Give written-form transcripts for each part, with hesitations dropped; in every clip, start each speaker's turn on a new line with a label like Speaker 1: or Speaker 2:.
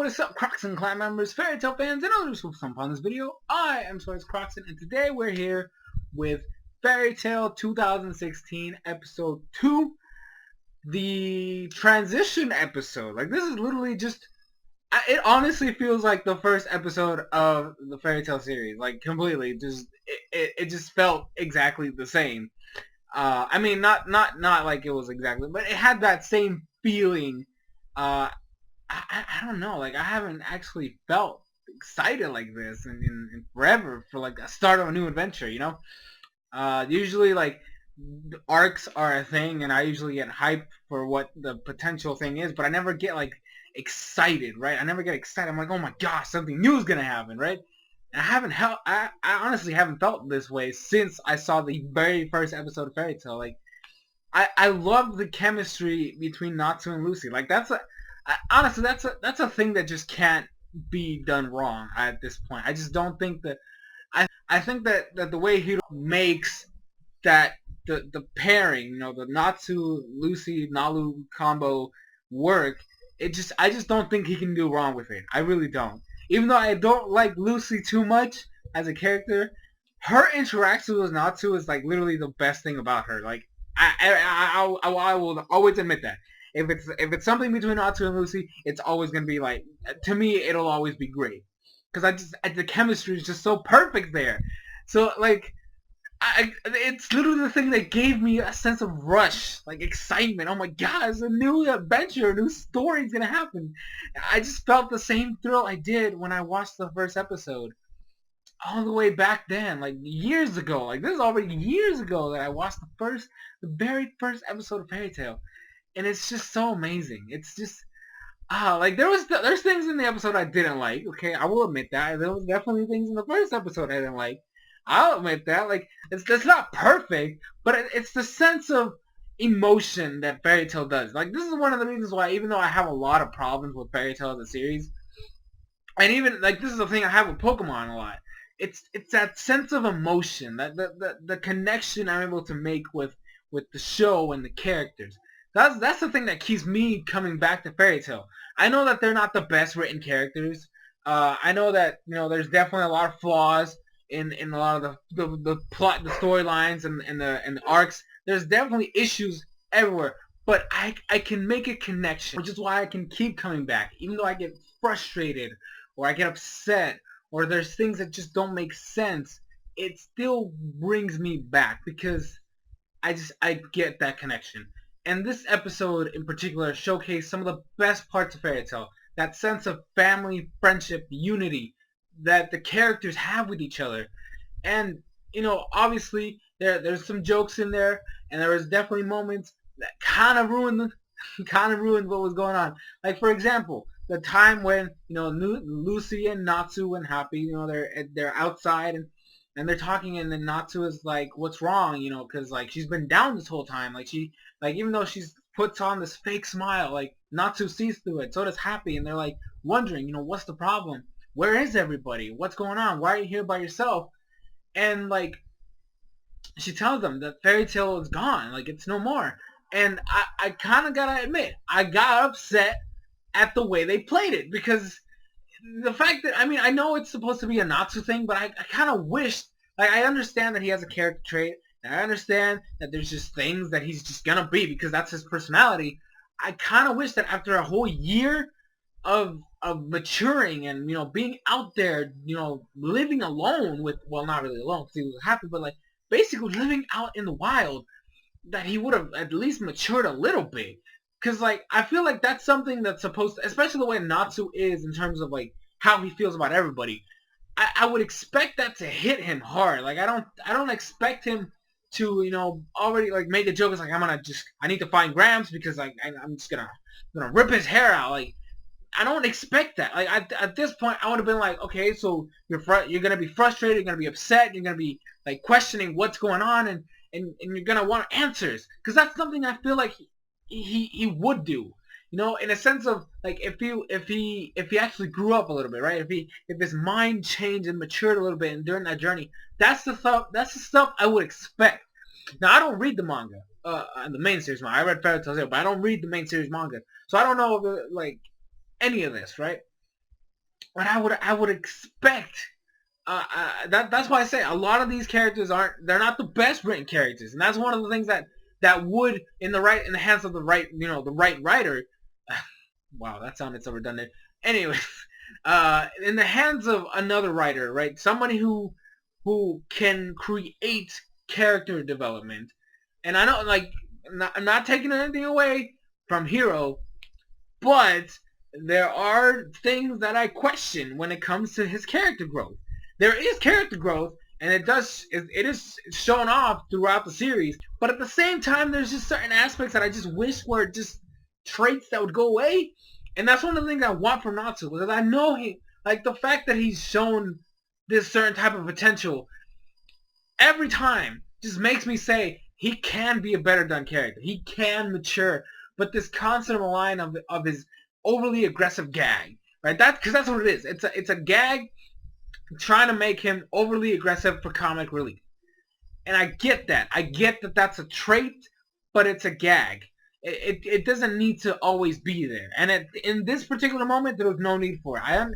Speaker 1: what is up, Crockxen clan members, fairy tale fans, and others who've come upon this video. I am SoresanCrockxen, and today we're here with Fairy Tale 2016 episode 2, the transition episode. Like, this is literally just, it honestly feels like the first episode of the Fairy Tale series, like, completely. Just, it just felt exactly the same. I mean, not like it was exactly, but it had that same feeling. I don't know, like, I haven't actually felt excited like this in forever for, like, a start of a new adventure, you know? Usually, like, arcs are a thing, and I usually get hyped for what the potential thing is, but I never get, like, excited, right? I never get excited. I'm like, oh my gosh, something new is gonna happen, right? And I honestly haven't felt this way since I saw the very first episode of Fairy Tail. Like, I love the chemistry between Natsu and Lucy. Like, honestly, that's a thing that just can't be done wrong at this point. I just don't think that. I think that the way he makes that the pairing, you know, the Natsu Lucy Nalu combo work, I just don't think he can do wrong with it. I really don't. Even though I don't like Lucy too much as a character, her interaction with Natsu is, like, literally the best thing about her. Like, I will always admit that. If it's something between Natsu and Lucy, it's always gonna be, like, to me, it'll always be great, because the chemistry is just so perfect there. So, like, it's literally the thing that gave me a sense of rush, like, excitement. Oh my god, it's a new adventure, a new story is gonna happen. I just felt the same thrill I did when I watched the first episode, all the way back then, like, years ago. Like, this is already years ago that I watched the very first episode of Fairy Tail. And it's just so amazing. It's just, like, there's things in the episode I didn't like. Okay, I will admit that. There was definitely things in the first episode I didn't like. I'll admit that. Like, it's not perfect, but it's the sense of emotion that Fairy Tail does. Like, this is one of the reasons why, even though I have a lot of problems with Fairy Tail as a series, and even, like, this is the thing I have with Pokemon a lot. It's that sense of emotion, that the connection I'm able to make with the show and the characters. That's the thing that keeps me coming back to Fairy Tail. I know that they're not the best written characters. I know that, you know, there's definitely a lot of flaws in a lot of the plot, the storylines, and the arcs. There's definitely issues everywhere. But I can make a connection, which is why I can keep coming back, even though I get frustrated or I get upset or there's things that just don't make sense. It still brings me back because I get that connection. And this episode in particular showcased some of the best parts of Fairy Tail. That sense of family, friendship, unity that the characters have with each other. And, you know, obviously there's some jokes in there, and there was definitely moments that kind of ruined what was going on. Like, for example, the time when, you know, Lucy and Natsu and Happy, you know, they're outside and they're talking, and then Natsu is like, what's wrong, you know, because, like, she's been down this whole time. Like, even though she's puts on this fake smile, like, Natsu sees through it, so does Happy, and they're, like, wondering, you know, what's the problem? Where is everybody? What's going on? Why are you here by yourself? And, like, she tells them that Fairy Tail is gone, like, it's no more. And I kind of gotta admit, I got upset at the way they played it, because the fact that, I mean, I know it's supposed to be a Natsu thing, but I kind of wished, like, I understand that he has a character trait, and I understand that there's just things that he's just gonna be because that's his personality. I kind of wish that after a whole year of maturing and, you know, being out there, you know, living alone with, well, not really alone because he was happy, but, like, basically living out in the wild, that he would have at least matured a little bit. Because, like, I feel like that's something that's supposed to, especially the way Natsu is in terms of, like, how he feels about everybody. I would expect that to hit him hard. Like, I don't expect him to, you know, already, like, make a joke. It's like, I need to find Gramps because, like, I'm just gonna rip his hair out. Like, I don't expect that. Like, at this point, I would have been like, okay, so you're gonna be frustrated, you're gonna be upset, you're gonna be, like, questioning what's going on, and you're gonna want answers, because that's something I feel like he would do, you know, in a sense of, like, if he actually grew up a little bit, right? If his mind changed and matured a little bit, and during that journey, that's the stuff I would expect. Now, I don't read the manga, the main series manga. I read Fairy Tail Zero, but I don't read the main series manga, so I don't know, like, any of this, right? But I would expect that's why I say a lot of these characters they're not the best written characters, and that's one of the things that would in the hands of the right writer. Wow, that sounded so redundant. Anyway, in the hands of another writer, right? Somebody who can create character development. And I know, like, I'm not taking anything away from Hero, but there are things that I question when it comes to his character growth. There is character growth, and it is shown off throughout the series. But at the same time, there's just certain aspects that I just wish were just traits that would go away. And that's one of the things I want from Natsu, because I know like the fact that he's shown this certain type of potential every time just makes me say he can be a better done character. He can mature. But this constant line of his overly aggressive gag, right? Because that's what it is. It's a gag trying to make him overly aggressive for comic relief. And I get that. I get that that's a trait, but it's a gag. It doesn't need to always be there. And in this particular moment, there was no need for it.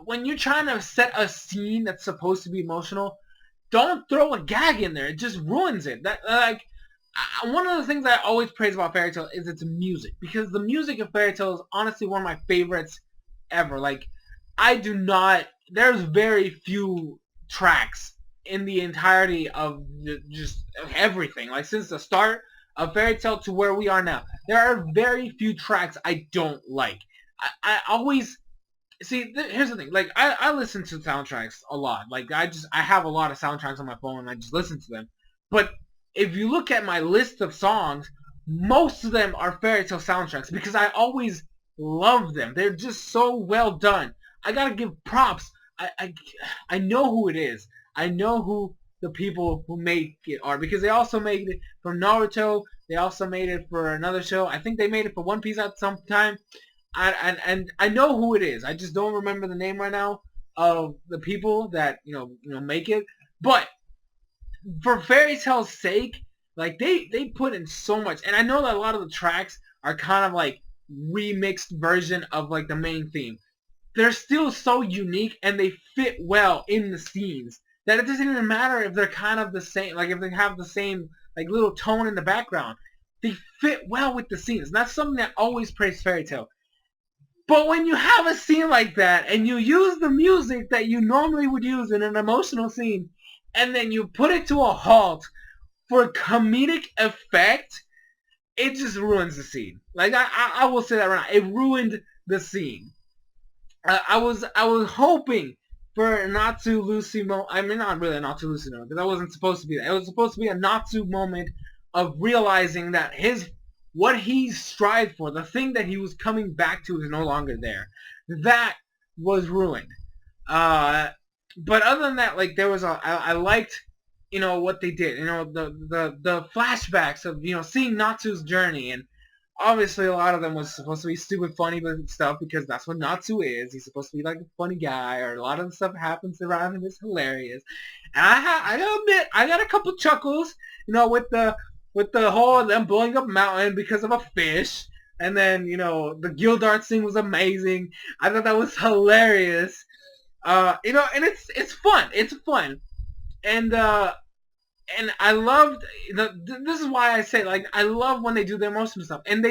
Speaker 1: When you're trying to set a scene that's supposed to be emotional, don't throw a gag in there. It just ruins it. One of the things I always praise about Fairy Tail is its music, because the music of Fairy Tail is honestly one of my favorites ever. Like, there's very few tracks in the entirety of just everything. Like, since the start of Fairy Tail to where we are now, there are very few tracks I don't like. I always see. Here's the thing. Like, I listen to soundtracks a lot. Like, I have a lot of soundtracks on my phone, and I just listen to them. But if you look at my list of songs, most of them are Fairy Tail soundtracks because I always love them. They're just so well done. I gotta give props. I know who it is. I know who the people who make it are, because they also made it for Naruto. They also made it for another show. I think they made it for One Piece at some time. And I know who it is. I just don't remember the name right now of the people that make it. But for Fairy Tail's sake, like they put in so much, and I know that a lot of the tracks are kind of like remixed version of like the main theme. They're still so unique, and they fit well in the scenes that it doesn't even matter if they're kind of the same, like if they have the same like little tone in the background. They fit well with the scenes, and that's something that I always praise Fairy Tail. But when you have a scene like that, and you use the music that you normally would use in an emotional scene, and then you put it to a halt for comedic effect, it just ruins the scene. Like, I will say that right now. It ruined the scene. I was hoping for a Natsu Lucy moment. I mean, not really a Natsu Lucy moment, because that wasn't supposed to be that. It was supposed to be a Natsu moment of realizing that what he strived for, the thing that he was coming back to, is no longer there. That was ruined. But other than that, like, there was I liked, what they did. The flashbacks of, seeing Natsu's journey, and obviously a lot of them was supposed to be stupid funny stuff, because that's what Natsu is. He's supposed to be like a funny guy, or a lot of the stuff happens around him is hilarious. And I gotta admit, I got a couple chuckles, with the whole them blowing up mountain because of a fish. And then, the Gildart scene was amazing. I thought that was hilarious. And it's fun. It's fun. And I loved, this is why I say, like, I love when they do the emotional stuff. And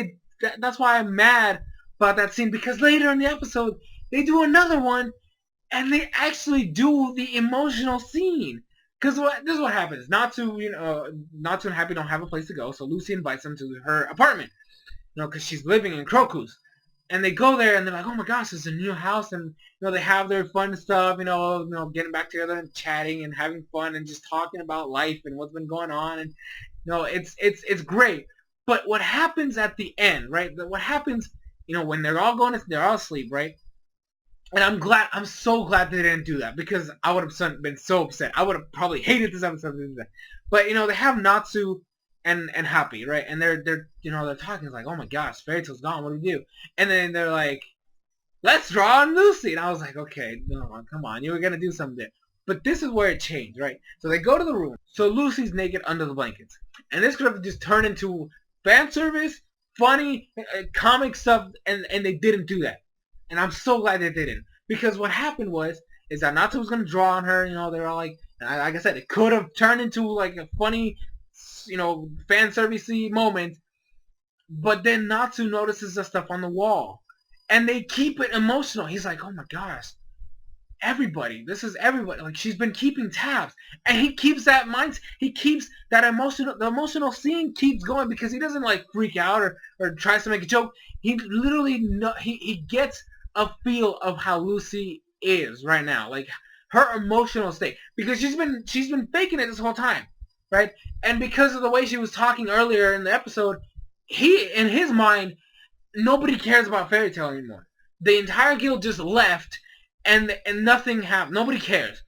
Speaker 1: that's why I'm mad about that scene, because later in the episode, they do another one, and they actually do the emotional scene. Because this is what happens. Natsu and Happy don't have a place to go, so Lucy invites them to her apartment, because she's living in Crocus. And they go there, and they're like, oh my gosh, it's a new house, and, they have their fun stuff, getting back together and chatting and having fun and just talking about life and what's been going on, and, it's great. But what happens at the end, right? What happens, when they're all asleep, right? And I'm so glad they didn't do that, because I would have been so upset. I would have probably hated this episode if they did that. But, they have Natsu and Happy, right? And they're talking. It's like, oh my gosh, Fairy Tail's gone. What do we do? And then they're like, let's draw on Lucy. And I was like, okay, no, come on. You were going to do something. But this is where it changed, right? So they go to the room. So Lucy's naked under the blankets. And this could have just turned into fan service, funny, comic stuff, and they didn't do that. And I'm so glad they didn't. Because what happened is that Natsu was gonna draw on her. They were all like I said, it could have turned into like a funny, fan servicey moment. But then Natsu notices the stuff on the wall, and they keep it emotional. He's like, oh my gosh, everybody, this is everybody. Like, she's been keeping tabs, and he keeps that mind. He keeps that emotional. The emotional scene keeps going because he doesn't like freak out or tries to make a joke. He literally he gets a feel of how Lucy is right now, like her emotional state, because she's been faking it this whole time, right? And because of the way she was talking earlier in the episode, in his mind, nobody cares about Fairy Tail anymore. The entire guild just left, and nothing happened. Nobody cares.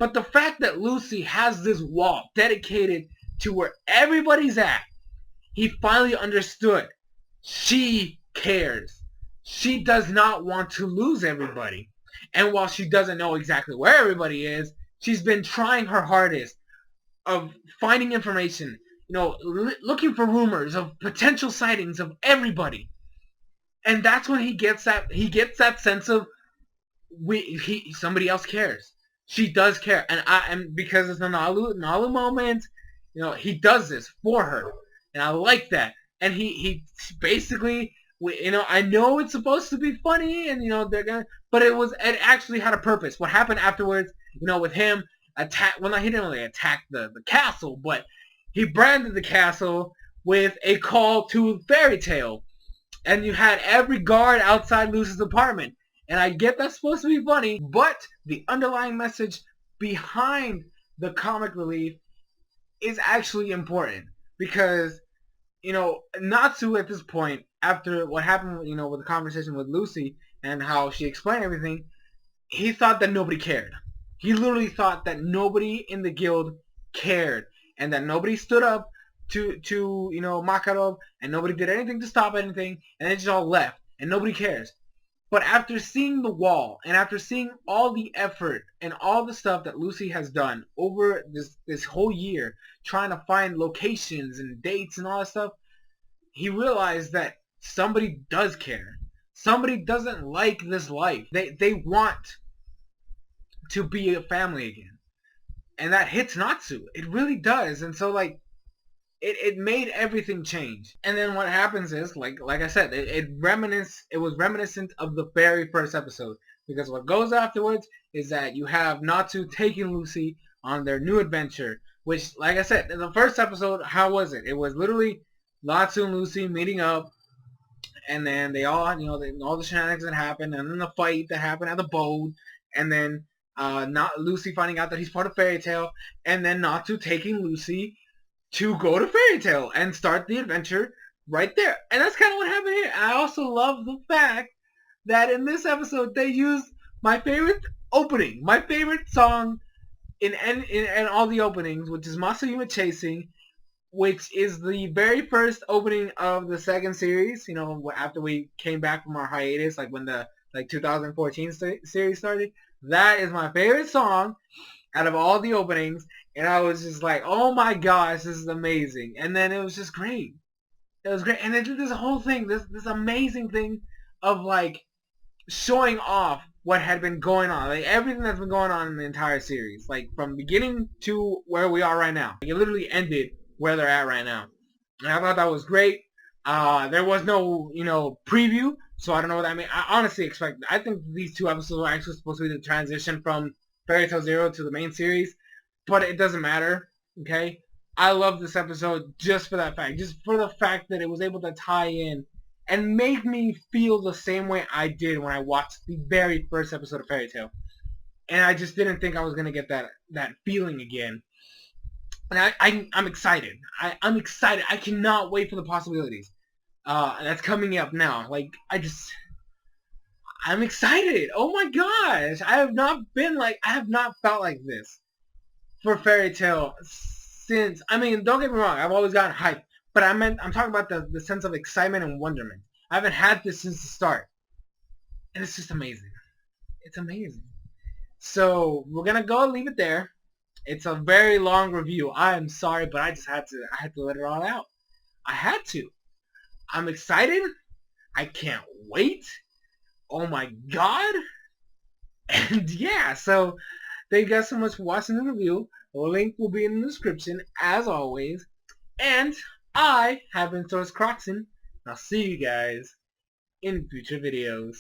Speaker 1: But the fact that Lucy has this wall dedicated to where everybody's at, he finally understood. She cares. She does not want to lose everybody. And while she doesn't know exactly where everybody is, she's been trying her hardest of finding information, looking for rumors of potential sightings of everybody. And that's when he gets that sense of somebody else cares. She does care, and because it's a Nalu moment, he does this for her, and I like that. And he basically, I know it's supposed to be funny, and but it actually had a purpose. What happened afterwards, with him he didn't really attack the castle, but he branded the castle with a call to Fairy Tail. And you had every guard outside Lucy's apartment. And I get that's supposed to be funny, but the underlying message behind the comic relief is actually important. Because, Natsu at this point, after what happened, with the conversation with Lucy and how she explained everything, he thought that nobody cared. He literally thought that nobody in the guild cared. And that nobody stood up to Makarov, and nobody did anything to stop anything, and they just all left, and nobody cares. But after seeing the wall, and after seeing all the effort and all the stuff that Lucy has done over this whole year, trying to find locations and dates and all that stuff, he realized that somebody does care. Somebody doesn't like this life. They want to be a family again. And that hits Natsu. It really does. And so, like, it made everything change. And then what happens is, like I said, it was reminiscent of the very first episode. Because what goes afterwards is that you have Natsu taking Lucy on their new adventure. Which, like I said, in the first episode, how was it? It was literally Natsu and Lucy meeting up. And then they all, all the shenanigans that happened. And then the fight that happened at the boat. And then not Lucy finding out that he's part of Fairy Tail. And then Natsu taking Lucy to go to Fairy Tail and start the adventure right there. And that's kind of what happened here. I also love the fact that in this episode they used my favorite opening, my favorite song in all the openings, which is Masayuma Chasing, which is the very first opening of the second series, after we came back from our hiatus, like when the 2014 series started. That is my favorite song out of all the openings, and I was just like, oh my gosh, this is amazing. And then it was just great. It was great. And they did this whole thing, this amazing thing of like showing off what had been going on, like everything that's been going on in the entire series, like from beginning to where we are right now. Like, it literally ended where they're at right now. And I thought that was great. There was no, preview, so I don't know what that means. I honestly I think these two episodes are actually supposed to be the transition from Fairy Tail Zero to the main series, but it doesn't matter, okay? I love this episode just for that fact, just for the fact that it was able to tie in and make me feel the same way I did when I watched the very first episode of Fairy Tail. And I just didn't think I was going to get that feeling again. And I'm excited. I'm excited. I cannot wait for the possibilities. That's coming up now. Like, I'm excited. Oh my gosh. I have not felt like this for Fairy Tail since, don't get me wrong, I've always gotten hyped, but I'm talking about the sense of excitement and wonderment. I haven't had this since the start. And it's just amazing. It's amazing. So, we're gonna go and leave it there. It's a very long review. I am sorry, but I had to let it all out. I had to. I'm excited. I can't wait. Oh my god. And yeah, so thank you guys so much for watching the review. The link will be in the description as always. And I have been SoresanCrockxen. I'll see you guys in future videos.